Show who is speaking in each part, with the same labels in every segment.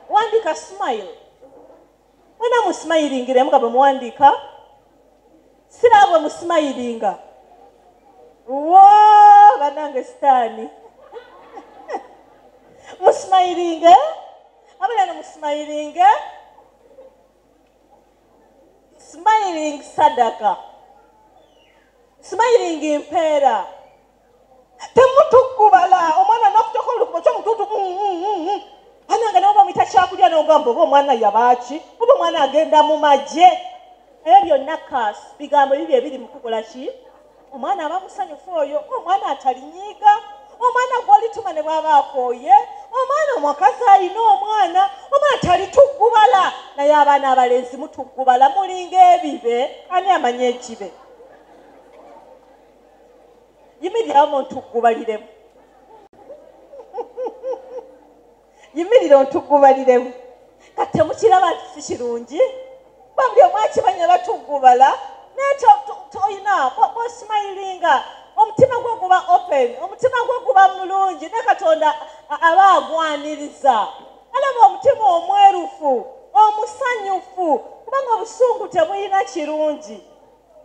Speaker 1: wandika smile wena musmilingira muga bamwandika sirabwe musmilinga wo banange stani musmilinga abana musmilinga smiling sadaka smiling impera temutukubala omwana nakutokola kumocho mututu ananga nawo bamita kyakulya n'ogamba oba omwana yabaaki oba omwana agenda mu magye ebyo byonna kasi bigambo bibyo ebiri mu kukola ki omwana aba musanyufu oyo omwana atalinyiiga omwana gw'olituma ne bw'aba akooye omwana omukazi alina omwana talitugubala naye abaana abalenzi mutugubala mulinga ebibe ani amanya ekibe yimirirawo ntugubaliremu yimirira ontugubaliremu kati temukiraba nti si kirungi bambi omwakimanya batugubala naye toyina bwosimayiringa omutima gwe guba open omutima gwe guba mulungi ne katonda aba agwaniriza alaba omutima omwerufu omusanyufu kubanga obusungu tebuyina kirungi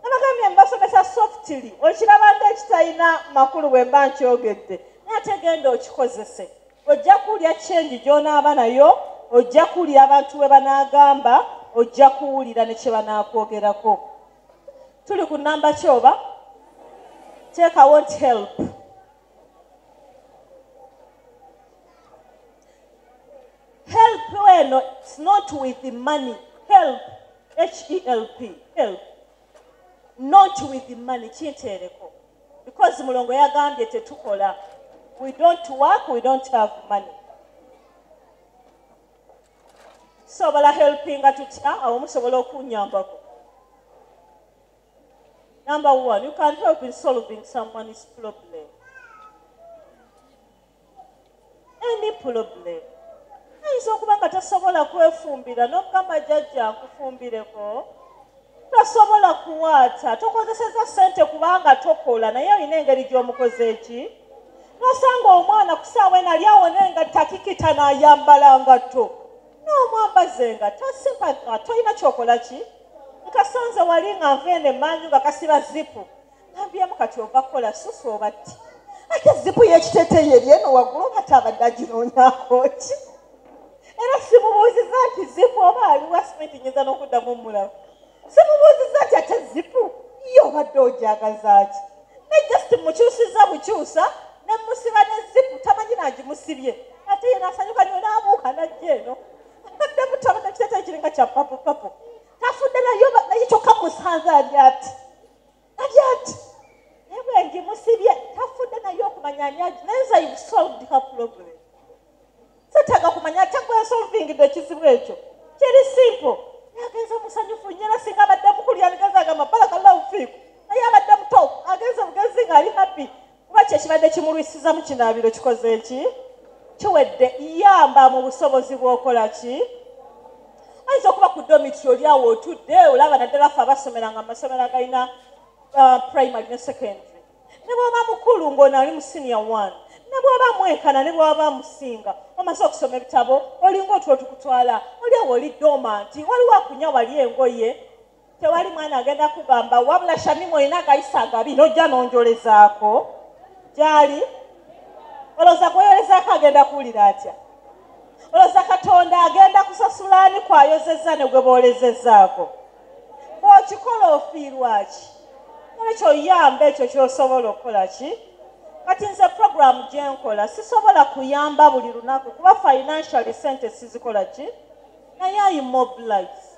Speaker 1: nabagambye mbasomesa softly okiraba nti ekitalina makulu bwe mba nkyogedde naye ate genda okikozese ojja kuwulya kyengi gy'onaaba nayo ojja kuwulira abantu bwe banaagamba ojja kuwulira ne kye banaakogerako tuli ku namba kyoba teekawo nti help help weno it's not with the money help H-E-L-P help not with the money kinteereko because mulongo yagambye tetukola we don't work we don't have money sobola helpinga tutya awo musobola okunyambako number 1 you can help in solving someone's problem any problem ayinza okuba nga tasobola kwefumbira n'okugamba jjajja nkufumbireko tasobola kuwaata tokozeseza ssente kubanga tokola naye olina engeri gy'omukoze eki nosanga omwana ku ssaawa eno ali awone nga takikita n'ayambala ngatto n'omwambaze nga tasimpa tolina kyokola ki nkasanze wali nga nveene emanju nga kasiba zipu nambyemu kati ova kukola susu oba tti ate zipu y'ekiteeteeyi eri eno waggulu kati abadde aginoonyaako ki era simubuuziza nti zipu oba aliwa simenti nyinza n'okuddamu mulaba simubuuziza nti ate zipu ye obadde ojagaza ki ne just mukyusiza bukyusa ne musiba ne zipu tamanyi nagimusibye ate ye nasanyuka nyo n'abuuka najja eno abadde mutabana ekiteeteeyi kiringa kya papu tafudde naye kyokka musanze ali ati naye bwe ngimusibye tafudde naye okumanya ani agi nayenza you solved her problem setaga kumanya ate gwe solvingidde ekizibu ekyo kiri simple agenza musanyufu nyera singa abadde mukulya agenza agamba barakallahu fiiku naye abadde muto agenza bugenzi nga ali happy kuba kyekibadde kimulwisiza mu kinaabiro kikoze eki kiwedde yamba mu busobozi bw'okola ki ayinza okuba ku domitry oli awo otudde olaba naddala ffe abasomeranga amasomero agalina primary ne secondary ne bw'oba mukulu ng'ono ali mu senior 1 ne bw'oba mwekana ne bw'oba musinga omaze okusoma ebitabo olinga otwo tukutwala oli awo oli domanti waliwo akunya wali engoye tewali mwana agenda kugamba wabula shamimu olina agayisa agabi n'ojja n'onjolezaako gyali olowooza kweyolezaako agenda kuwulira atya olowooza katonda agenda kusasula ani kwayozezza ne gwe boolezezzaako bw'okikola ofiirwa ki ekyo oyamba ekyo ky'osobola okukola ki kati nze programu gye nkola sisobola kuyamba buli lunaku kuba financially sente sizikola ki naye ayimobilize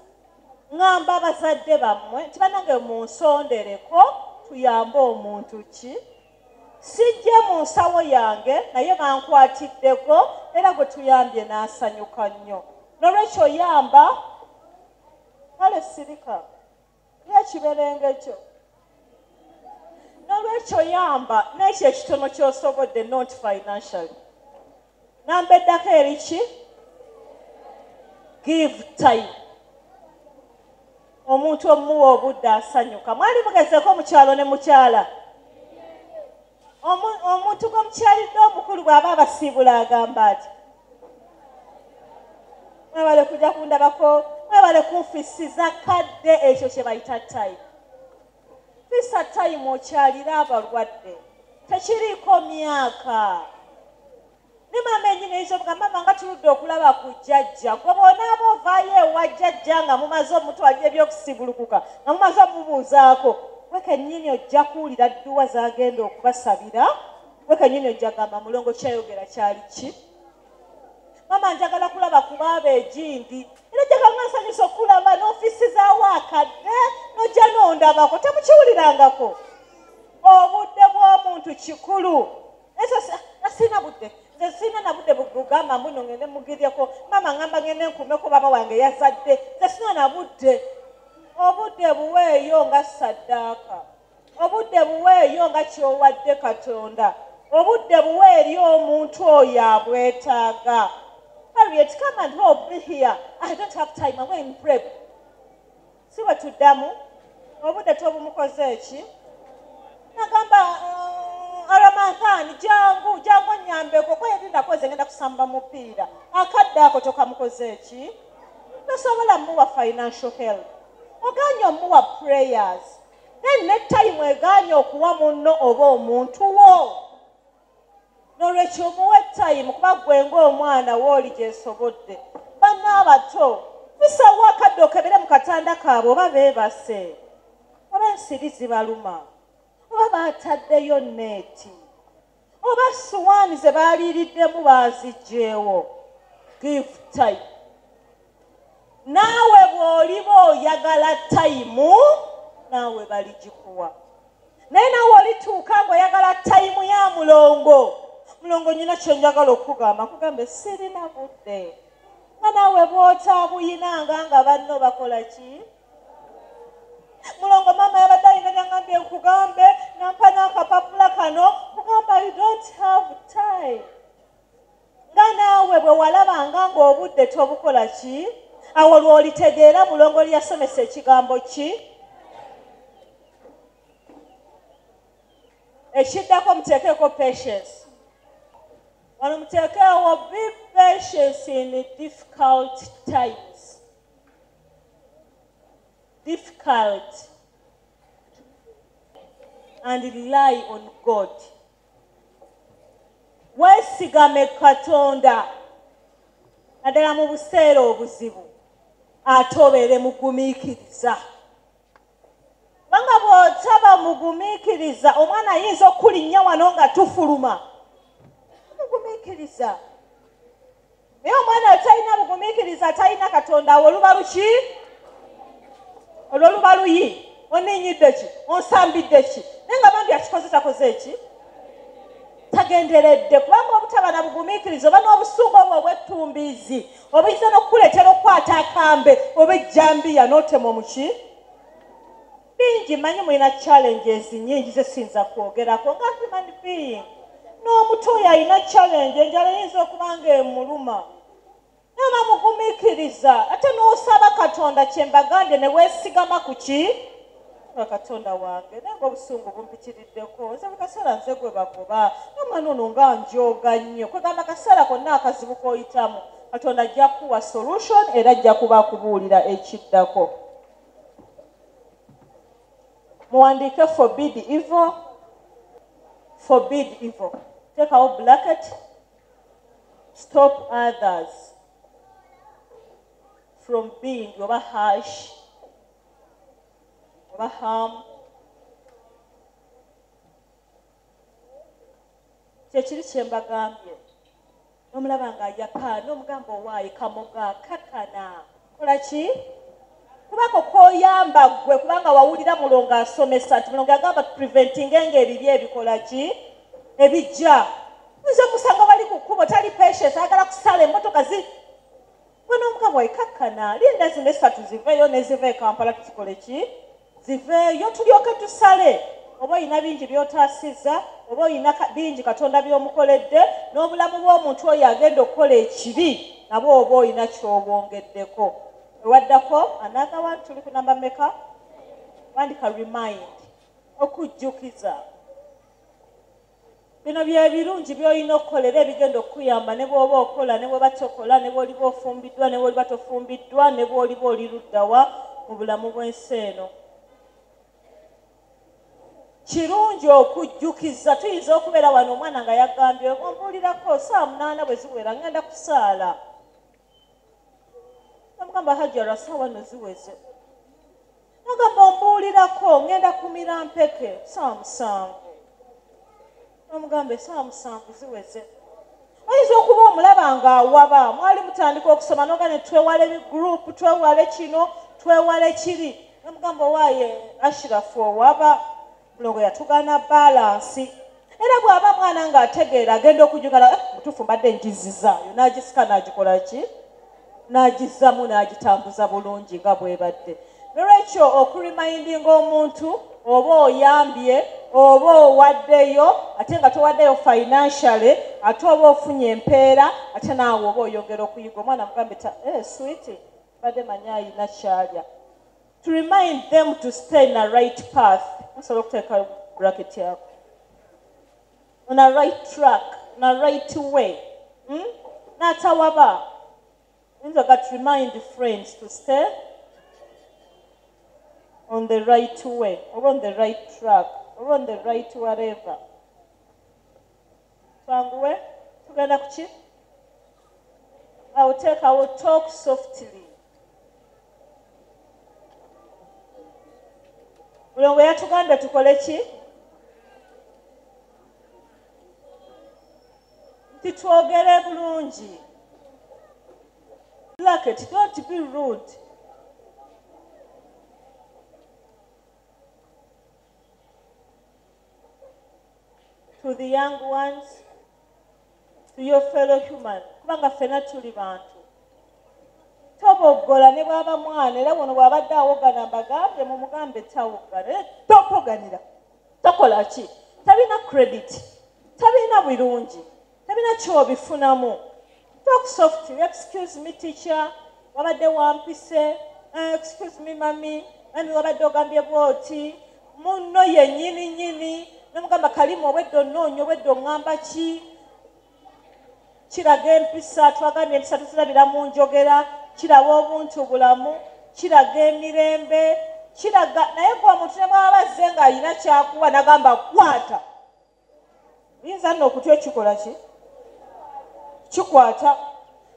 Speaker 1: ngamba abazadde bammwe nti banange munsondereko tuyambe omuntu ki sijje mu nsawo yange naye bankwatiddeko era gwe tuyambye n'asanyuka nnyo n'olwekyo yamba kale sirika yekiberenge ekyo n'olwekyo yamba n'ekyo ekitono ky'osobodde not financially namba eddako eriki give time omuntu omuwa obudde asanyuka mwali mugezeeko mukyalo ne mukyala omuntu gwe mukyalidde omukulu bw'aba abasiibula agamba ati mwebale kujja kundabako mwebale kunfisiza kadde ekyo kye bayita time fisa time okyalira abalwadde tekiriiko myaka ne mama enyini ezobuga mama nga tuludde okulaba ku jjajja gwe bonaaba ovaayo ewa jjajja nga mumaze omutwalira ebyokusibulukuka nga mumaze omubuuzaako gwe kennyini ojja kuwulira dduwa zagenda okubasabira gwe kennyini ojja gamba mulongo kyayogera kyali ki mama njagala kulaba ku baaba egindi era jjagala ngansanyusa okulaba n'ofiisi zaawakadde n'ojja n'ondabako temukiwulirangako obudde bw'omuntu kikulu nasina budde nze sina na budde bugamba mbuno ngende mugiryeko mama ngamba ngende nkumeko baba wange yazadde nze sina na budde obudde buweeyo nga saddaaka obudde buweeyo nga kyowadde Katonda obudde buweeri omuntu oyo abwetaaga Harriet, come and help me here. I don't have time. I'm going to pray. See what you damu. Obudde tobumukoze eki nagamba Ramadhan jangu nyambeko kwa yedinda koze ngenda kusamba mupiira akadde ako tokamukoze eki tosobola muwa financial help oganya muwa prayers then ne time eganya okuwa munno oba omuntu wo n'olwekyo muwe time kuba gwe ng'omwana wooli gyesobodde banna abato bisawo akadde okebere mu katanda kaabwe oba beebase oba ensiri zibaluma oba baataddeyo neeti oba suwaani ze baaliiriddemu baazigyeewo give time naawe bw'oliba oyagala tayimu naawe baligikuwa naye naawe olituuka ng'oyagala tayimu ya mulongo nyina kyenjagala okugamba kugambe sirina budde nga naawe bw'otaabuyinanga nga banno bakola ki mulongo mama yabadde alina byangambye nkugambe nampa n'akapapula kano kugamba you don't have time nga naawe bwe walabanga ng'obudde tobukola ki awo lw'olitegeera mulongo lyasomesa ekigambo ki ekiddako muteekeeko patience wano muteekeewo be patience in difficult times difficult and rely on God. Weesigame Katonda naddala mu buseera obuzibu ate obeere mugumiikiriza. Kubanga bw'otaba mugumiikiriza omwana ayinza okulinnya wano nga tufuluma. Mugumiikiriza. Naye omwana atalina bugumiikiriza atalina Katonda oluba luki? Olwo luba luyi oninyidde ki onsambidde ki naye nga bambi akikoze takoze eki tagenderedde kubanga obutaba na bugumiikiriza oba n'obusungu obwo obwettumbiizi obuyinza n'okukuleetera okukwata akambe oba ejjambiya n'otema omuki bingi manyi mulina challenges nnyingi ze siyinza kwogerako nga human being n'omuto oyo alina challenge enjala eyinza okuba nga emuluma Nama mugumiikiriza ate n'osaba Katonda kyembagambye ne weesigama ku ki Katonda wange naye ng'obusungu bumpitiriddeko nze buli kaseera nze gwe bagoba n'omwana ono nga njoga nnyo kwegamba kaseera konna akazibu k'oyitamu Katonda ajja kuwa solution era ajja kuba akubuulira ekiddako. Muwandiike forbid evil. Forbid evil. Teekawo bracket. Stop others from being over harsh, over harm. Kyekiri kyembagambye nomulaba nga yakaana omugamba owaayi kamoga kakana kola ki kubako koyamba gwe kubanga wawulira mulongo asomesa nti mulongo agamba preventing eng'ebibi ebikola ki ebijja nze musanga bali ku kkubo tali patience agala kusala emmotoka zi gwe n'omugamba wayi kakana linda zino esatu ziveeyo neziva e Kampala tuzikole ki ziveeyo tulyoke tusale oba oyina bingi by'otaasizza oba oyina bingi Katonda by'omukoledde n'obulamu bw'omuntu oyo agenda okukola ekibi nabwo oba oyina ky'obwongeddeko ewaddako another one tuli ku namba meka wandika remind okujjukiza bino bye birungi by'olina okukolera ebigenda okuyamba ne bw'oba okola ne bw'oba tokola ne bw'oliba ofumbiddwa ne bw'oliba tofumbiddwa ne bw'oliba oli luddawa mu bulamu bw'ensi eno. Kirungi okujjukiza. Tuyinza okubeera wano omwana nga yagambye ombuulirako saa 8 bwe ziwera ngenda kusaala. Namugamba Hajara saawa no ziweze. Namugamba ombuulirako ngenda kumira mpeke saa 7. Namugamba saa 7 ziweze. Oyinza okuba omulaba nga awaba mwali mutandika okusoma n'ogane twewale ebigurupu twewale kino twewale kiri. Namugamba waaye Ashirafu owaba mulongo yatugana balansi. Era bw'aba mwana ng'ategeera agenda okujjukala mutuufu mbadde njizizaayo n'agisika n'agikola ki n'agizzamu n'agitambuza bulungi nga bw'ebadde. Lwekyo okurimindinga omuntu oba oyambye oba owaddeyo ate nga towaddeyo financially ate oba ofunye empeera ate naawe oba oyongera okuyiga. Omwana mugambe sweetie badde manya ayina kyalya. To remind them to stay in a right path. Osobola okuteeka bracket yako. On a right track, on a right way. N'atawaba. Means I got to remind the friends to stay on the right way, or on the right track, or on the right whatever. Twanguwe, tugenda kuki? I will talk softly. Mulongo yatuganda tukole ki? Nti twogere bulungi. Bracket, don't be rude. To the young ones, to your fellow human. Kubanga ffenna tuli bantu. Tobogola ne bwaba mwana era wono bw'abadde awogana mbagambye mumugambe tawogana. Topoganira. Tokola ki? Tabina credit. Tabina birungi. Tabina kyobifunamu. Talk softly. Excuse me, teacher. Wabadde wampise. Excuse me, mami. Mami wabadde ogambye bwoti. Munno ye nyini. Namugamba Kalimu obwedde onnoonya obwedde oŋŋamba ki? Kiraga empisa. Twagambye empisa tuzirabira mu njogera. Kiraba obuntu bulamu. Kiraga emirembe. Kiraga naye gwe omuntu ne bw'aba azze ng'alina kyakuwa n'agamba kwata. Oyinza nno okutya ekikola ki? Kikwata.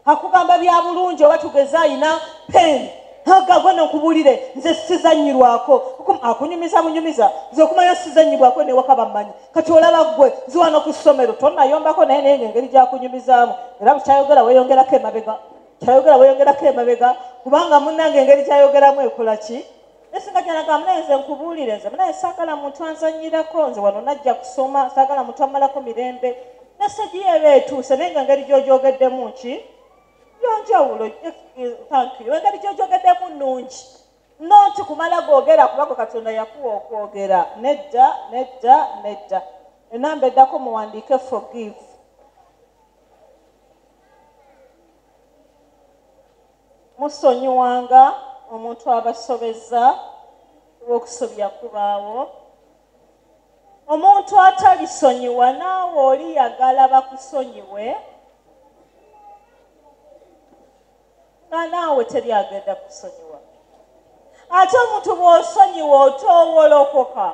Speaker 1: Akugamba bya bulungi oba tugeza ayina peni. Agagwe n'okubulire nze sizannyirwako. Akunyumiza bunyumiza. Nze okumanya sizannyirwako ne waka bammanyi. Kati olaba ggwe nzi wano ku ssomero tonnayombako naye naye engeri gyakunyumizaamu. Era bukyayogera weeyongerako emabega. Kyayogera weeyongerako emabega. Kubanga munnange engeri kyayogeramu ekola ki? Esinga gy'anagamba naye nze nkubuulire nze naye saagala muntu anzannyirako nze wano najja kusoma saagala muntu amalako mirembe. Message eba etuuse naye nga engeri gy'ogyogeddemu ki? Yonjawulo. Thank you. Engeri gy'ogyogeddemu nnungi. Noti kumala googera kuba Katonda yakuwa okwogera. Nedda. Enamba eddako muwandiike forgive. Musonyiwanga omuntu abasobeza okusobya kubaawo. Omuntu atalisonyiwa naawe oli yagala bakusonyiwe nga naawe teri agenda kusonyiwa. Ate omuntu bw'osonyiwa otoowolokoka.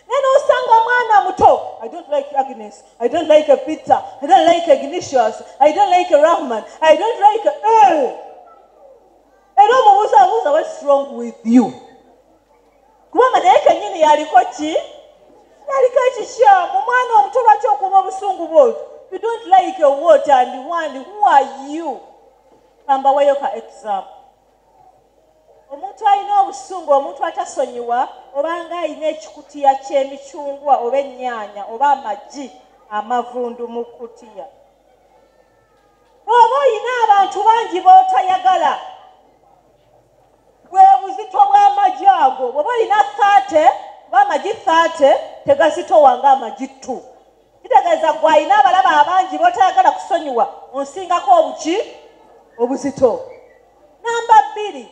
Speaker 1: Naye n'osanga mwana muto. I don't like Agnes. I don't like Peter. I don't like Ignatius. I don't like Rahman. I don't like era omubuuza what's wrong with you? Kubanga naye kennyini yaliko ki? Yaliko ekikyamu. Mwana omuto lwaki okuba obusungu bw'otyo? You don't like what and one. Who are you? Kambaweyo ka example. Omuntu alina obusungu, omuntu atasonyiwa, obanga alina ekikutiya ky'emicungwa oba ennyaanya oba amagi amavundu mu kkutiya. Oba olina abantu bangi b'otayagala. Bwe buzito bw'amagi ago, bw'oba olina 30 oba amagi 30 tegazitowanga amagi 2. Kitegeeza gwe alina abalaba abangi b'otayagala kusonyiwa onsingako obuki? Obuzito. Namba 2.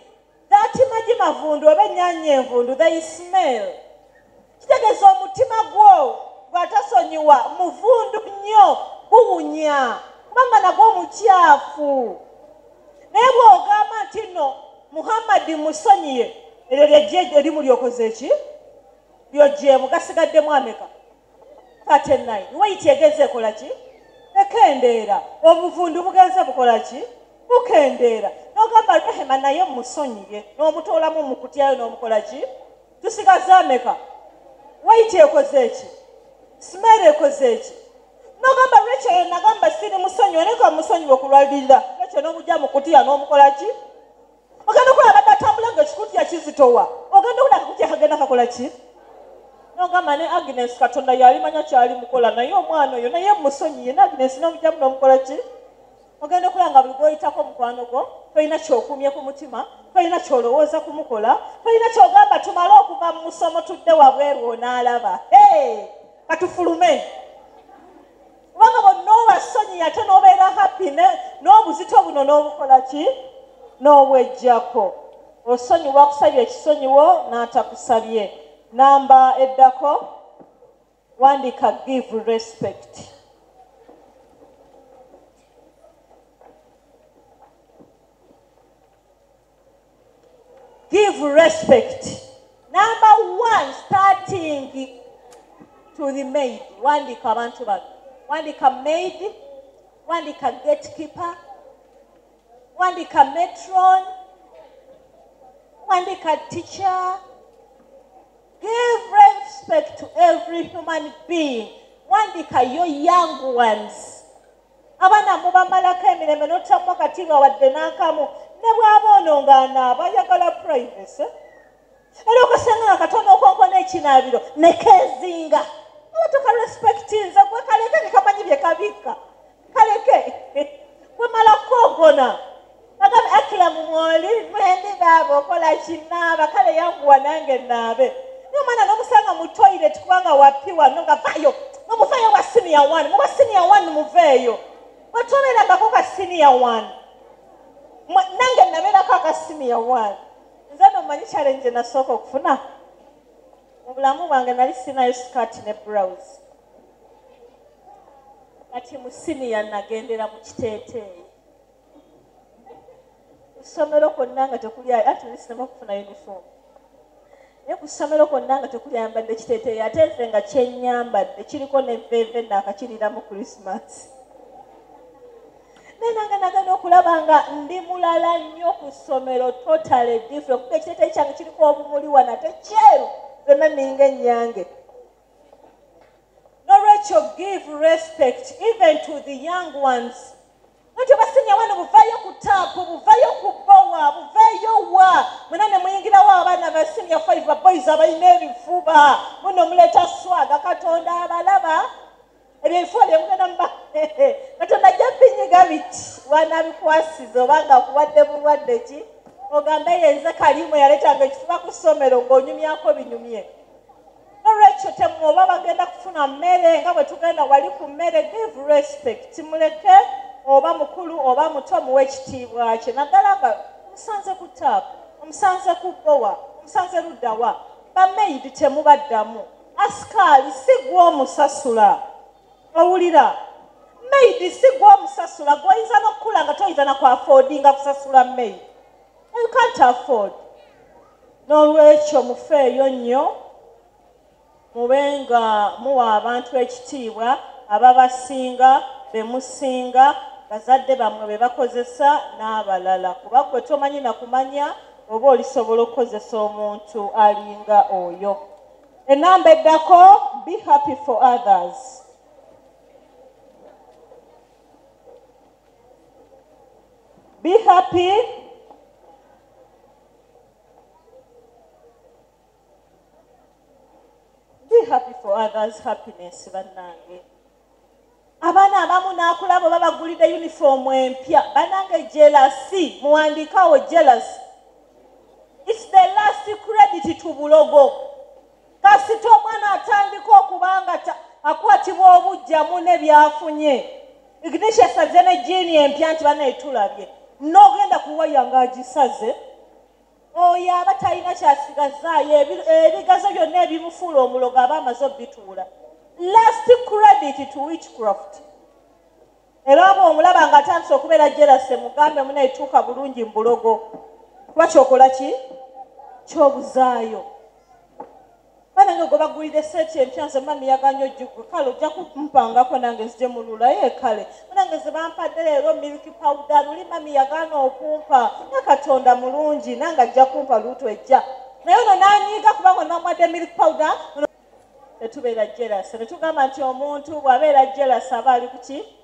Speaker 1: That magi mavundu oba ennyaanya envundu they smell. Kitegeeza omutima gwo bw'atasonyiwa muvundu nnyo guwunya kubanga nagwo mukyafu naye bw'ogamba nti nno Muhammadi musonyiye eryo lyejje erimu lyokoze eki lyojjeemu gasigaddemu ameka 39 waiti egeze ekola ki ekendeera obuvundu bugenze bukola ki bukendeera n'ogamba Rehema naye musonyiye n'omutoolamu mu kutyayo n'omukola ki tusigaze ameka waiti ekoze eki Smere ekoze eki n'ogamba Rachel nagamba siri musonyiwe naye ka musonyiwe okulwalirira Rachel n'omujja mu kutya n'omukola ki ogenda okulaba badde atambula ng'ekikutya kizitowa ogenda okulaba akakutya kagenda kakola ki n'ogamba ne Agnes Katonda yalimanya kyali mukola naye omwana oyo naye musonyiye ne Agnes n'omujjamu n'omukola ki ogenda okulaba nga buli gwoyitako mukwano gwo tolina kyokumye ku mutima tolina kyolowooza kumukola tolina kyogamba tumale okuva mu musomo tudde wabweru onaalaba katufulume kubanga bonna obasonyiye ate n'obeera happy n'obuzito buno n'obukola ki n'obwejjako osonyiwa akusabye ekisonyiwo n'atakusabye namba eddako wandika give respect give respect number 1 starting to the maid wandika abantu bano wandika maid wandika gatekeeper wandika matron wandika teacher give respect to every human being wandika your young ones abana mubamalako emirembe n'otamu akatiba wadde n'akamu ne bw'aba ono ng'anaaba ayagala privacy era okasanga nga Katonda okonkona ekinaabiro ne keezinga abatuka respectinza gwe kaleke nekamanyi bye kabika kaleke kwemala kogona agambe Akiramu mwoli mwendi baaba okola kinaaba kale yanguwa nange naabe n'omwana n'omusanga mu toilet kubanga wapiwa nonga vayo nomuveeyo wa senior 1 muba senior 1 muveeyo watoberangako ka senior 1 nange nabeerako aka senior 1 nze nomanyi challenge nasooka okufuna mu bulamu bwange nali sinayo skirt ne blouse kati mu senior nagendera mu kiteeteeyi kusomero kwonna nga tekuli ati lisinema okufuna uniform naye ku ssomero kwonna nga tekuli ayambadde kiteeteeyi ate nze nga kyennyambadde kiriko neveeve naakakirira mu Christmas naye nange nagenda okulaba nga ndi mulala nnyo ku ssomero totally different kuba ekiteeteeyi kyange kiriko obumuli wana ate kyeru zonna ninga ennyange n'olwekyo give respect even to the young ones nti obasinya wano buvayo ku taapu buvayo ku bowa buvayo wa mwena ne muyingirawo abaana ba senior 5 baboys abalina ebifuba muno muleeta swaga Katonda abalaba ebyo ebifuba byemugenda muba Katonda ajja binyiga biti wanabikwasiza obanga akuwadde bulwadde ki ogambe yenze Kalimu yaleetanga ekifuba ku ssomero ng'onyumyako binyumye n'olwekyo temwoba bagenda kufuna mmere nga bwe tugenda wali ku mmere give respect muleke oba mukulu oba muto muwe ekitiibwa kye naddala nga omusanze ku taapu omusanze ku bowa omusanze luddawa bamaidi temubaddamu asikaali si gw'omusasula owulira maidi si gw'omusasula gw'oyinza n'okukula nga toyinza nakwafoodinga kusasula maidi you can't afford n'olwekyo mufeeyo nnyo mube nga muwa abantu ekitiibwa ababasinga bemusinga bazadde bammwe be bakozesa n'abalala kuba gwe tomanyi nakumanya oba olisobola okukozesa omuntu alinga oyo enamba eddako be happy for others be happy for others happiness bannange abaana abamu n'akulaba babagulidde uniform empya bannange jealousy muwandikawo jealousy it's the last credit to bulogo kasita omwana atandika okubanga akwatibwa obujjamu n'ebyafunye Ignatius azze ne jiini empya nti banaye tulabye n'ogenda kuwaya ng'agisaze oyo aba talina kyasigazaayo ebigazo byonna ebimufuula omulogo aba amaze obituula last credit to witchcraft. Era omulaba nga atandise okubeera jealous mugambe muna etuuka bulungi mu bulogo. Kuba kyokola ki? Kyobuzaayo. Banange gwe bagulire seeti empya nze mami yaganya ojjugwe kale ojja kumpangako nange nzije mulula ye kale. Banange ze bampadde leero milk powder luli mami yagaana okumpa. Ne Katonda mulungi nange ajja kumpa luutu ejja. Naye ono n'anyiiga kubanga namuwadde milk powder. Tetubeera jealous. Ne tugamba nti omuntu bw'abeera jealous aba ali ku ki?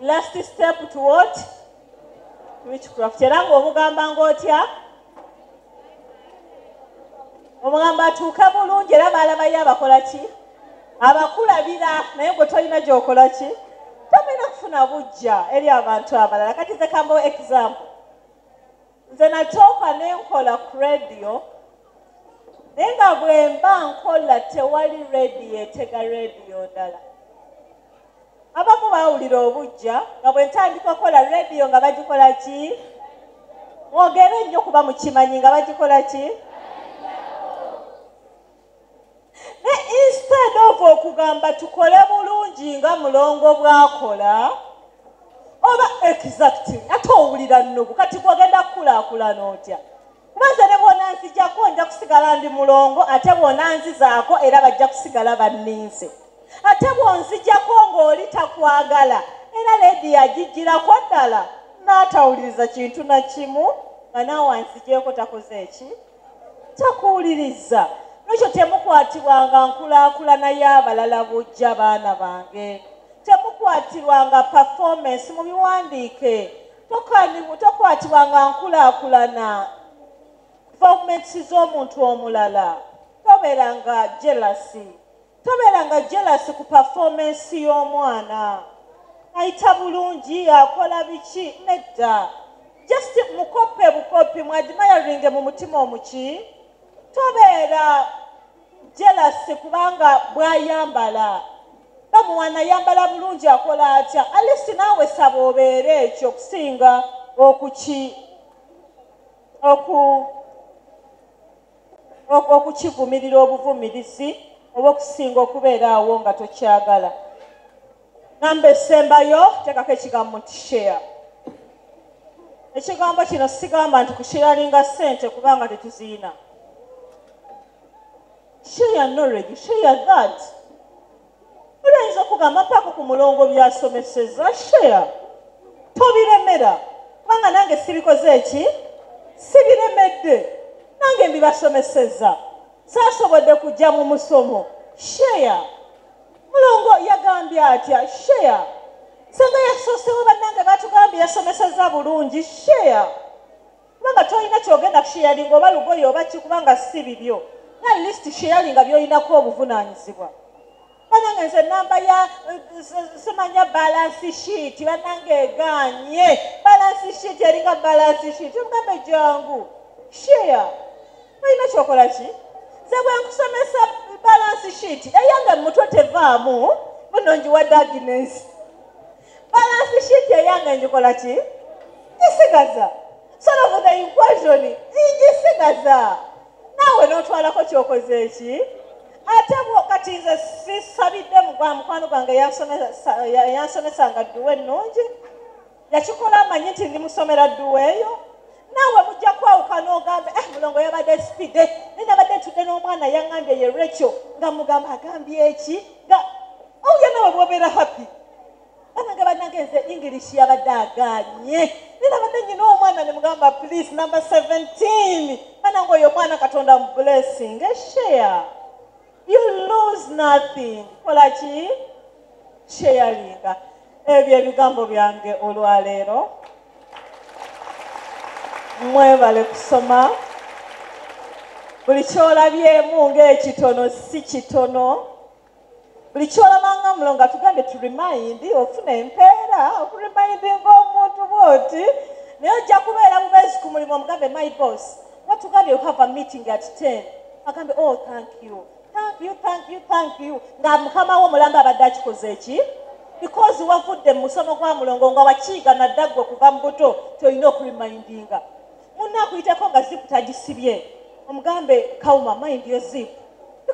Speaker 1: Last step to what? Witchcraft. Era ng'omugamba ng'otya? Omugamba atuuke bulungi era baalabayo abakola ki? Abakulabira naye gwe tolina gy'okola ki? Tomina kufuna bujja eri abantu abalala. Kati nze kambawo example. Nze natooka ne nkola ku radio naye nga bwe mba nkola tewali radio etega radio ndala. Abamu baawulira obujja nga bwe ntandika okukola radio nga bagikola ki? Mwogere nnyo kuba mukimanyi nga bagikola ki? Ne instead of okugamba tukole bulungi nga mulongo bw'akola oba exactly ate owulira nnugu kati gwagenda kukulaakulana otya? Kubanze ne bwona nzijjako nja kusigala ndi mulongo ate bwona nzizaako era bajja kusigala banninze. Ate bwonzijjako ng'oli takwagala era ledi agijjirako ddala n'atawuliriza kintu na kimu nga naawe wanzigyeko takoze eki? Takuwuliriza. N'ekyo temukwatibwanga nkulaakulana y'abalala bujja baana bange. Temukwatirwanga performance mu biwandiike. Tokwatibwanga nkulaakulana performance z'omuntu omulala. Tobeeranga jealousy. Tobeeranga jealousy ku performance y'omwana. Ayita bulungi akola biki? Nedda. Just mukope bukopi mwadmiringe mu mutima omuki. Tobeera jealousy kubanga bw'ayambala. Bamuwana yambala bulungi akola atya. Alisi naawe saba obeere ekyo okusinga okukivumirira obuvumirizi oba okusinga okubeera awo nga tokyagala. Namba esembayo teekako ekigambo nti share. Ekigambo kino sigamba nti kusharinga ssente kubanga tetuziina. Share knowledge, share that. Oyinza okugamba paka ku mulongo by'asomeseza share. Tobiremera. Kubanga nange sibikoze eki? Sibiremedde. Nange mbibasomeseza. Saasobodde kujja mu musomo. Share. Mulongo yagambye atya? Share. Senga yasoosewo bannange batugambye yasomeseza bulungi. Share. Kubanga tolina kyogenda kusharinga oba lugoye oba ki kubanga si bibyo. At least sharinga by'olinako obuvunaanyizibwa. Bannange nze namba ya semanya balance sheet bannange eganye. Balance sheet eringa balance sheet. Omugambe jangu. Share. Olina kyokola ki? Nze bwe nkusomesa balance sheet eyange mutwe tevaamu buno njiwadde Agnes. Balance sheet eyange njikola ki? Ngisigaza. Solve the equation. Ngisigaza. Naawe n'otwalako kyokoze eki? Ate kati nze sisabidde mukwano gwange yansomesanga dduwa ennungi. Yakikola amanyi nti ndi musomera dduwa eyo. Naawe mujja kwawuka n'ogambe mulongo yabadde speed. Nabadde ntudde n'omwana yaŋŋambye ye Rachel nga mugamba agambye eki? Nga oyo naawe bw'obeera happy. Bannange nze English yabadde aganye. Nabadde nyina omwana ne mugamba please number 17. Bannange oyo omwana Katonda mu blessing. Share. You lose nothing. Kola ki? Sharinga. Ebyo ebigambo byange olwaleero. Mwebale kusoma. Buli kyolabyemu ng'ekitono si kitono. Buli kyolabanga mulongo tugambye to remind ofuna empeera okuremindinga omuntu bwoti naye ojja kubeera bubeezi ku mulimu omugambe my boss watugambye you have a meeting at 10 agambe oh thank you nga mukama wo mulamba abadde akikoze eki because wavudde mu musomo gwa mulongo nga wakiiga naddagwe okuva mu buto tolina okuremindinga munna akuyiteko nga zipu tagisibye omugambe kauma mind yo zipu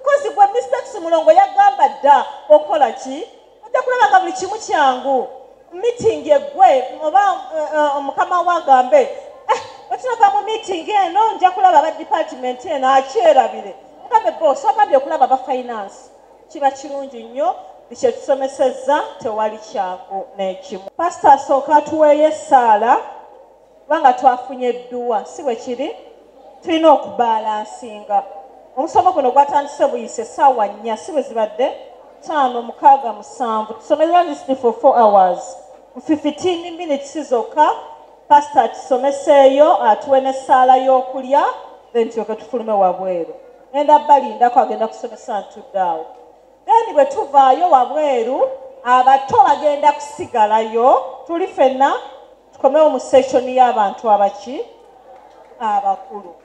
Speaker 1: because gwe mistakes mulongo yagamba dda okola ki ojja kulaba nga buli kimu kyangu meeting egwe oba omukama wagambe otunava mu meeting eno nja kulaba aba department eno akyerabire mugambe boss wagambye okulaba aba finance kiba kirungi nnyo kyetusomesezza tewali kyangu n'ekimu pastor asooka atuweeyo essaala kubanga twafunye edduwa si bwe kiri tulina okubalansinga omusomo guno gwatandise buyise essaawa 4 si bwe zibadde 5 6 7 tusomera list for 4 hours 15 minutes zokka pastor atusomeseeyo atuwe n'essaala y'okulya then tulyoke tufulume wabweru enda balindako agenda kusomesa ntuddeawo then bwe tuvaayo wabweru abato bagenda kusigalayo tuli ffenna tukomewo mu section y'abantu abaki abakulu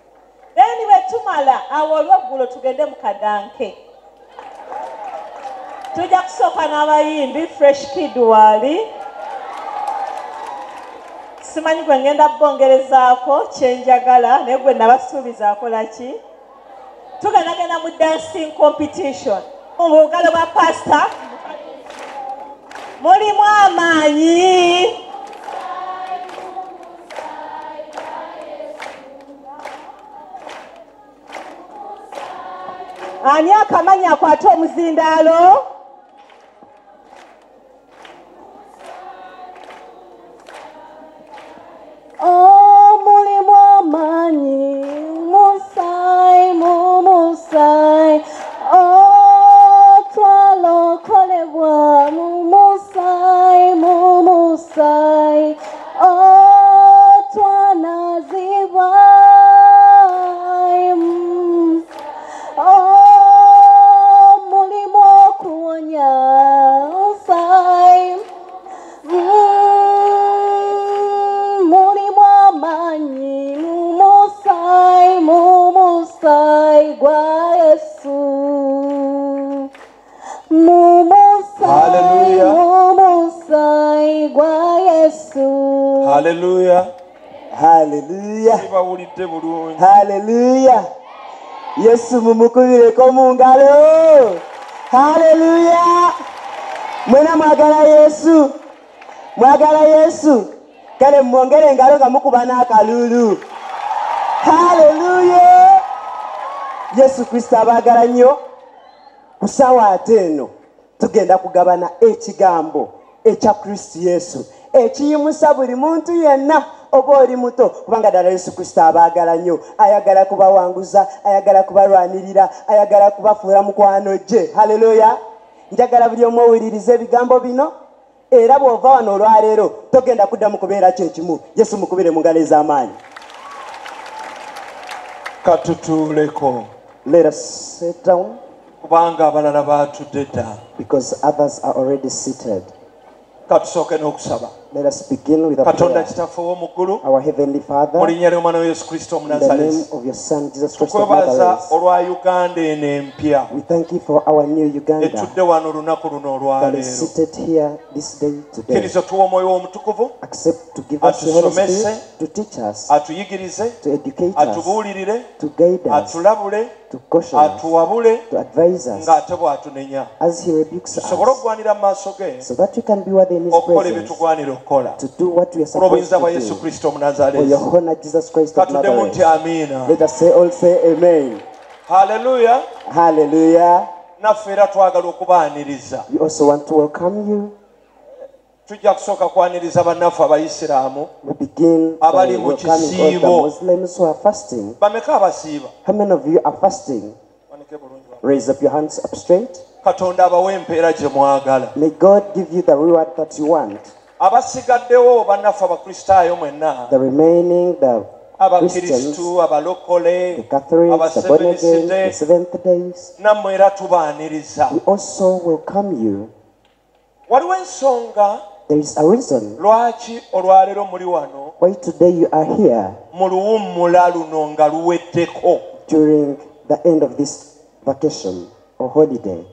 Speaker 1: then bwe tumala awo olweggulo tugende mu kadanke tujja kusooka n'abayimbi fresh kid wali simanyi gwe ngenda bongerezaako kyenjagala naye gwe nabasuubiza akola ki tugendagenda mu dancing competition mu bugalo bwa pastor mulimu amaanyi ani akamanyi akwate omuzindaalo mulimu amaanyi musai mumusai twalokolebwa mumusai mumusai twanazibwa mulimu okuwonya musai mulimu amanyi mumusai mumusai gwa Yesu mumusai mumusai gwa Yesu
Speaker 2: Hallelujah.
Speaker 3: Hallelujah.
Speaker 2: Sibawulidde bulungi.
Speaker 3: Hallelujah. Yesu mumukubireko mu ngalo. Hallelujah. Mwena mwagala Yesu. Mwagala Yesu. Kale mwongere engalo nga mukuba n'akalulu. Hallelujah. Yesu Kristo abagala nnyo. Ku ssaawa ate eno tugenda kugabana ekigambo ekya Kristo Yesu ekiyimusa buli muntu yenna oba oli muto kubanga ddala Yesu Kristo abaagala nnyo ayagala kubawanguza ayagala kubalwanirira ayagala kubafuula mukwano gye. Haleluya. Njagala buli omu owuliriza ebigambo bino era bw'ova wano olwaleero togenda kuddamu kubeera kyekimu. Yesu mukubire mu ngalo ez'amaanyi.
Speaker 2: Katutuuleko.
Speaker 3: Let us sit down
Speaker 2: kubanga abalala baatudde dda.
Speaker 3: because others are already seated.
Speaker 2: Katusooke n'okusaba.
Speaker 3: Let us begin with a
Speaker 2: Katonda
Speaker 3: prayer.
Speaker 2: kitaffe ow'omu
Speaker 3: Our Heavenly Father,
Speaker 2: mu linnya ly'omwana wa Yesu Kristo
Speaker 3: in the name
Speaker 2: Omunazaalesi,
Speaker 3: of your Son, Jesus Christ of
Speaker 2: tukwebaza
Speaker 3: Nazareth,
Speaker 2: olwa Uganda eno empya
Speaker 3: we thank you for our new Uganda
Speaker 2: etudde wano olunaku luno
Speaker 3: that is
Speaker 2: olwaleero.
Speaker 3: seated here this day today.
Speaker 2: Kkiriza tuwa omwoyo w'omutukuvu
Speaker 3: Accept to give us the Holy
Speaker 2: atusomese,
Speaker 3: Spirit to teach us,
Speaker 2: atuyigirize,
Speaker 3: to educate us,
Speaker 2: atubuulirire,
Speaker 3: to guide us,
Speaker 2: atulabule,
Speaker 3: to caution us,
Speaker 2: atuwabule,
Speaker 3: to advise us
Speaker 2: ng'ate bw'atunenya.
Speaker 3: as He rebukes
Speaker 2: Tusobole
Speaker 3: us,
Speaker 2: okugwanira mu maaso ge
Speaker 3: so that we can be worthy in His
Speaker 2: okukola
Speaker 3: presence,
Speaker 2: ebitugwanira okukola.
Speaker 3: to do what we are
Speaker 2: Ku
Speaker 3: supposed
Speaker 2: lw'obuyinza bwa
Speaker 3: to
Speaker 2: Yesu
Speaker 3: do.
Speaker 2: Kristo
Speaker 3: For
Speaker 2: Omunazaalesi.
Speaker 3: your honor, Jesus Christ of
Speaker 2: Katuddemu nti
Speaker 3: Nazareth.
Speaker 2: amiina.
Speaker 3: Let us all say Amen.
Speaker 2: Haleluya.
Speaker 3: Hallelujah.
Speaker 2: Naffe era twagala okubaaniriza.
Speaker 3: We also want to welcome you.
Speaker 2: Tujja kusooka kwaniriza bannaffe Abayisiraamu.
Speaker 3: We begin by
Speaker 2: Abali mu
Speaker 3: welcoming all the
Speaker 2: kisiibo.
Speaker 3: Muslims who are fasting.
Speaker 2: Bameka abasiiba?
Speaker 3: How many of you are fasting?
Speaker 2: Wanike bulungi.
Speaker 3: Raise up your hands up straight.
Speaker 2: Katonda abawe empeera gye mwagala.
Speaker 3: May God give you the reward that you want.
Speaker 2: Abasigaddewo bannaffe Abakristaayo mwenna,
Speaker 3: The remaining, the Christians,
Speaker 2: Abakristu, Abalokole,
Speaker 3: the Catholics, the born again, the
Speaker 2: Abaseventh-day,
Speaker 3: Seventh Days,
Speaker 2: nammwe era tubaaniriza.
Speaker 3: we also welcome you.
Speaker 2: Waliwo ensonga
Speaker 3: There is a reason
Speaker 2: lwaki olwaleero muli wano
Speaker 3: why today you are here
Speaker 2: mu luwummula luno nga luweddeko.
Speaker 3: during the end of this vacation or holiday.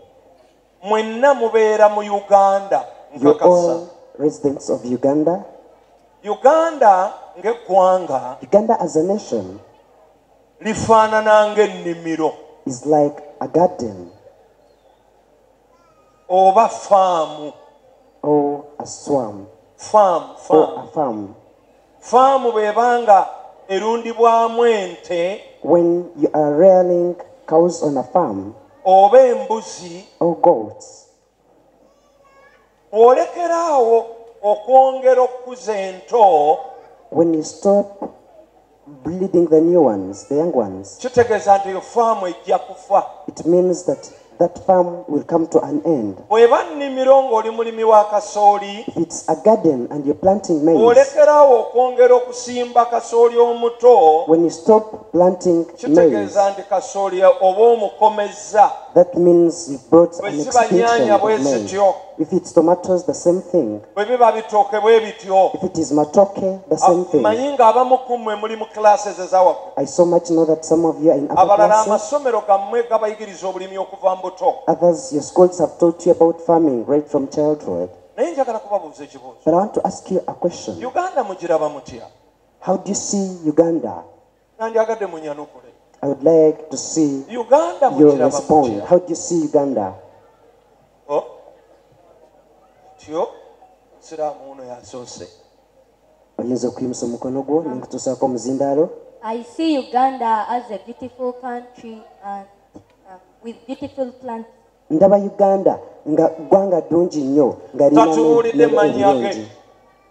Speaker 2: Mwenna mubeera mu Uganda.
Speaker 3: You're
Speaker 2: Nkakasa.
Speaker 3: all residents of Uganda.
Speaker 2: Uganda ng'eggwanga
Speaker 3: Uganda as a nation
Speaker 2: lifaanana ng'ennimiro.
Speaker 3: is like a garden
Speaker 2: oba faamu.
Speaker 3: or a swamp
Speaker 2: Farm.
Speaker 3: or a farm.
Speaker 2: Faamu bw'ebanga erundibwamu ente
Speaker 3: When you are rearing cows on a farm
Speaker 2: oba embuzi,
Speaker 3: or goats,
Speaker 2: olekeraawo okwongera okukuza ento,
Speaker 3: when you stop breeding the new ones, the young ones,
Speaker 2: kitegeeza nti eyo faamu ejja kufa.
Speaker 3: it means that that farm will come to an end.
Speaker 2: Bw'eba nnimiro ng'oli mulimi wa kasooli,
Speaker 3: If it's a garden and you're planting maize,
Speaker 2: olekeraawo okwongera okusimba kasooli omuto,
Speaker 3: when you stop planting maize,
Speaker 2: kitegeeza nti kasooli oba omukomezza.
Speaker 3: that means you've brought
Speaker 2: Bwe
Speaker 3: an
Speaker 2: ziba
Speaker 3: extinction
Speaker 2: nnyaanya
Speaker 3: of
Speaker 2: bwe
Speaker 3: maize.
Speaker 2: zityo,
Speaker 3: If it's tomatoes, the same thing.
Speaker 2: bwe biba bitooke bwe bityo.
Speaker 3: If it is matoke, the same thing.
Speaker 2: Mmanyi ng'abamu ku mmwe muli mu classes ezawaggulu.
Speaker 3: I so much know that some of you are in upper
Speaker 2: Abalala
Speaker 3: classes.
Speaker 2: amasomero gammwe gabayigiriza obulimi okuva mu buto.
Speaker 3: Others, your schools have taught you about farming right from childhood.
Speaker 2: Naye njagala kubabuuza ekibuuzo.
Speaker 3: But I want to ask you a question.
Speaker 2: Uganda mugiraba mutya?
Speaker 3: How do you see Uganda?
Speaker 2: Nandyagadde munyanukule.
Speaker 3: I would like to see
Speaker 2: Uganda
Speaker 3: your
Speaker 2: mugiraba
Speaker 3: response.
Speaker 2: mutya?
Speaker 3: How do you see Uganda?
Speaker 2: Oh? Tyo siraamu uno yasoose.
Speaker 3: Oyinza okuyimusa omukono gwo nenkutuusaako omuzindaalo.
Speaker 4: I see Uganda as a beautiful country and with beautiful plants.
Speaker 3: Ndaba Uganda nga ggwanga ddungi nnyo nga
Speaker 2: Tatubuulidde mannya ge.
Speaker 3: ebirungi.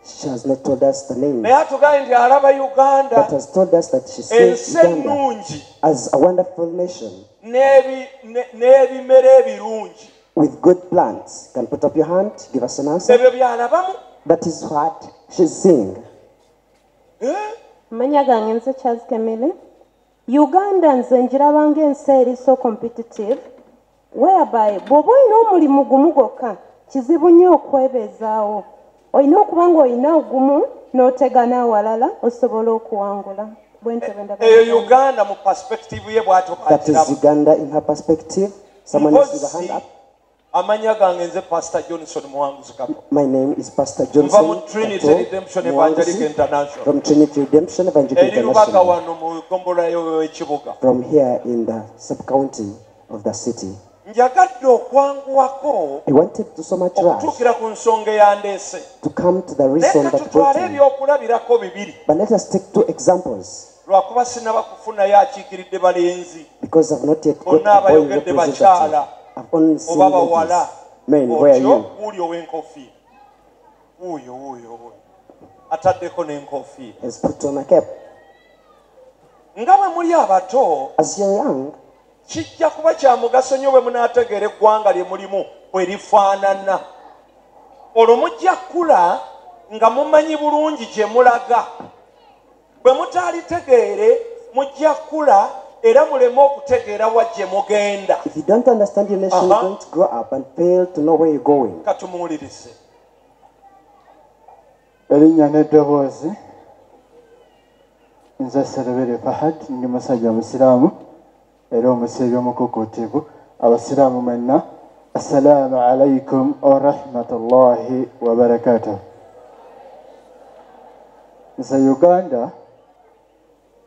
Speaker 3: She has not told us the name,
Speaker 2: Naye atugambye nti alaba Uganda
Speaker 3: but has told us that she sees
Speaker 2: ensi
Speaker 3: Uganda
Speaker 2: ennungi
Speaker 3: as a wonderful nation
Speaker 2: n'ebimera ebirungi.
Speaker 3: with good plants. Can put up your hand, give us an answer.
Speaker 2: Ebyo byalabamu.
Speaker 3: That is what she's seeing.
Speaker 1: Amanya gange nze Charles Kemele. Uganda nze njiraba ng'ensi eri so competitive whereby bw'oba olina omulimu gumu gwokka kizibu nnyo okwebezaawo. Olina okuba ng'olina ogumu n'otegana awalala osobola okuwangula.
Speaker 2: Eyo Uganda mu perspective ye bw'atyo
Speaker 3: That is
Speaker 2: bw'agiraba.
Speaker 3: Uganda in her perspective. Someone else with a hand up.
Speaker 2: Amanya gange nze Pastor Johnson Muwanguzi Kato.
Speaker 3: My name is Pastor
Speaker 2: Nva mu
Speaker 3: Johnson
Speaker 2: Trinity
Speaker 3: Kato
Speaker 2: Redemption Evangelical
Speaker 3: Muwanguzi,
Speaker 2: International.
Speaker 3: from Trinity Redemption Evangelical
Speaker 2: Eri lubaga
Speaker 3: International,
Speaker 2: wano mu ggombolola y'ekibuga.
Speaker 3: from here in the sub-county of the city.
Speaker 2: Njagadde okwanguwako
Speaker 3: I wanted to so much rush
Speaker 2: okutuukira ku nsonga eyandeese.
Speaker 3: to come to the
Speaker 2: Naye
Speaker 3: reason
Speaker 2: ka
Speaker 3: that
Speaker 2: tutwale
Speaker 3: brought me.
Speaker 2: ebyokulabirako bibiri.
Speaker 3: But let us take two examples,
Speaker 2: Lwakuba sinaba kufunayo akiikiridde balenzi
Speaker 3: because I've not yet got
Speaker 2: bonna
Speaker 3: a boy
Speaker 2: abayogedde bakyala
Speaker 3: representative. I've only seen
Speaker 2: oba bawala.
Speaker 3: ladies. Men, where are
Speaker 2: Otyo
Speaker 3: you?
Speaker 2: wuuli ow'enkofiira. Wuuyo. Ataddeko n'enkofiira.
Speaker 3: Has put on a cap.
Speaker 2: Nga bwe muli abato,
Speaker 3: As you're young,
Speaker 2: kijja kuba kya mugaso nnyo bwe munaategeera eggwanga lye mulimu bwe lifaanana. Olwo mujja kula nga mumanyi bulungi gye mulaga. Bwe mutaalitegeere mujja kula era muleme okutegeera wa gye mugenda.
Speaker 3: if you don't understand your nation, you're going to grow up and fail to know where you're going.
Speaker 2: Katumuwulirize.
Speaker 5: Erinnya n'eddoboozi nze Serebere Fahad ndi musajja musiraamu era omusiibi omukukuutivu. Abasiraamu mwenna assalaamu alaikum wa rahmatullahi wa barakatuh. Nze Uganda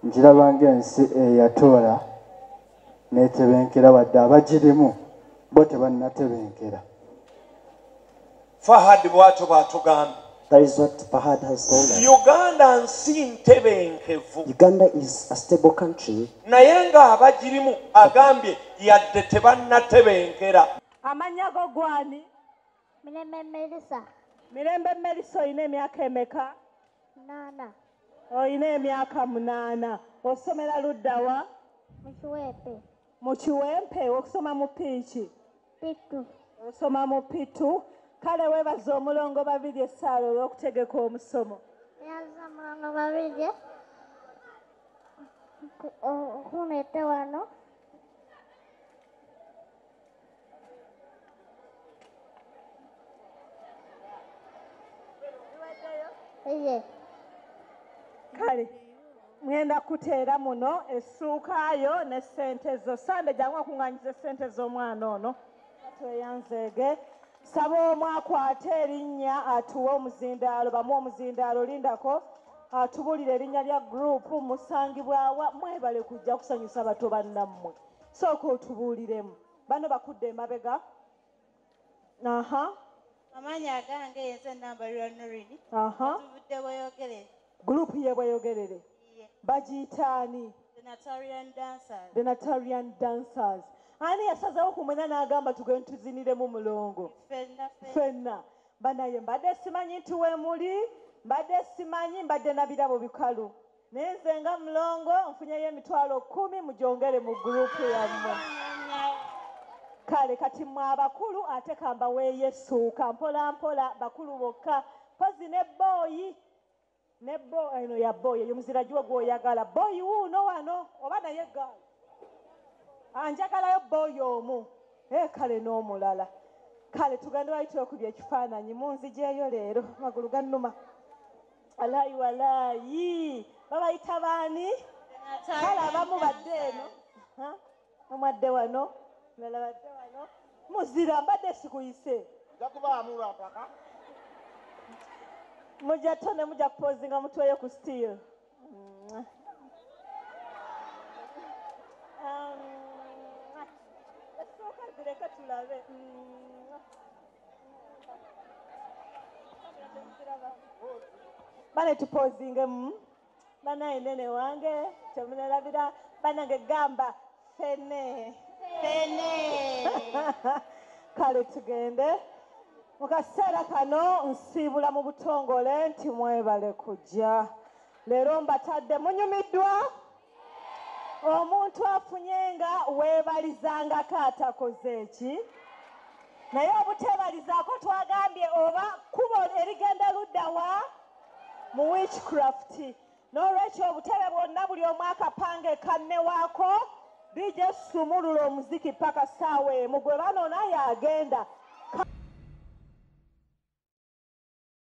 Speaker 5: njiraba ng'ensi eyatoola n'etebenkera wadde abagirimu bo tebannatebenkera.
Speaker 2: Fahad bw'atyo bw'atugambye.
Speaker 3: That is what Fahad has told us.
Speaker 2: Uganda nsi ntebenkevu.
Speaker 3: Uganda is a stable country,
Speaker 2: Naye ng'abagirimu agambye yadde tebannatebenkera.
Speaker 1: Amanya go gwani?
Speaker 6: Mirembe Melissa.
Speaker 1: Mirembe Melissa oyina emyaka emeka?
Speaker 6: Nana.
Speaker 1: Oyina emyaka 8. Osomera ludda wa?
Speaker 6: Mshuwepe.
Speaker 1: Mu Kiwempe okusoma mu Piiki.
Speaker 6: Pitu.
Speaker 1: Osoma mu Pitu. Kale weebaza omulongo babiri essaala olw'okutegeka omusomo.
Speaker 6: Yaza mulongo babiri. Kunete wano. Iye.
Speaker 1: Kale ngenda kuteera muno essuukaayo ne ssente zo. Sande jangu okuŋŋaanyiza ssente z'omwana ono. Tweyanzeege. Saba omu akwate erinnya atuwe omuzindaalo, bamu omuzindaalo lindako atubulira erinnya lya gurupu musangibwa wa mwebale kujja kusanyusa bato bannammwe. sooka otubuuliremu bano bakudde emabega. Aha.
Speaker 7: Amanyi agange yenze namba lwa Norini.
Speaker 1: Aha.
Speaker 7: Tuvudde Bweyogerere.
Speaker 1: Gurupu ye Bweyogerere. Bagiyitaani?
Speaker 7: The Natarian Dancers.
Speaker 1: The Natarian Dancers. Ani yasazeewo ku mwena n'agamba tugende tuziniremu mulongo? Ffenna. Banaye mbadde simanyi nti we muli, mbadde simanyi, mbadde na birabo bikalu. Naye nze nga mulongo nfunyeyo emitwalo 10 mujongere mu gurupu yammwe. Kale kati mwe abakulu ate kambaweeyesuuka mpola mpola bakulu bokka pozi ne booyi. Ne boy eno ya boy eyo muziragiwe gw'oyagala boy wuuno wano oba naye gaali anjagalayo boy omu kale n'omulala. Kale tugende wayite okubya ekifaananyi munzijeeyo leero magulu gannuma. Alayi walayi babayita baani? Kale abamu badde eno omwadde wano mulala badde wano muzira mbadde sikuyise
Speaker 2: jakubaamu lwampaka
Speaker 1: mujja tone mujja kupozinga mutweyo ku steel. Esooka zireka tulabe. Bane tupozingemu. Banaye nene wange temunalabira banange gamba fene. Kale tugende. Mu kaseera kano nsiibula mu butongole nti mwebale kujja. Leero mbatadde munyumiddwa. Omuntu afunye nga weebalizangako atakoze eki. Naye obutebalizaako twagambye oba kubo erigenda ludda wa mu witchcraft. N'olwekyo obutebe bwonna buli omu akapange kanne waako bijja sumulula omuziki paka ssaawa emu gwe bano naye agenda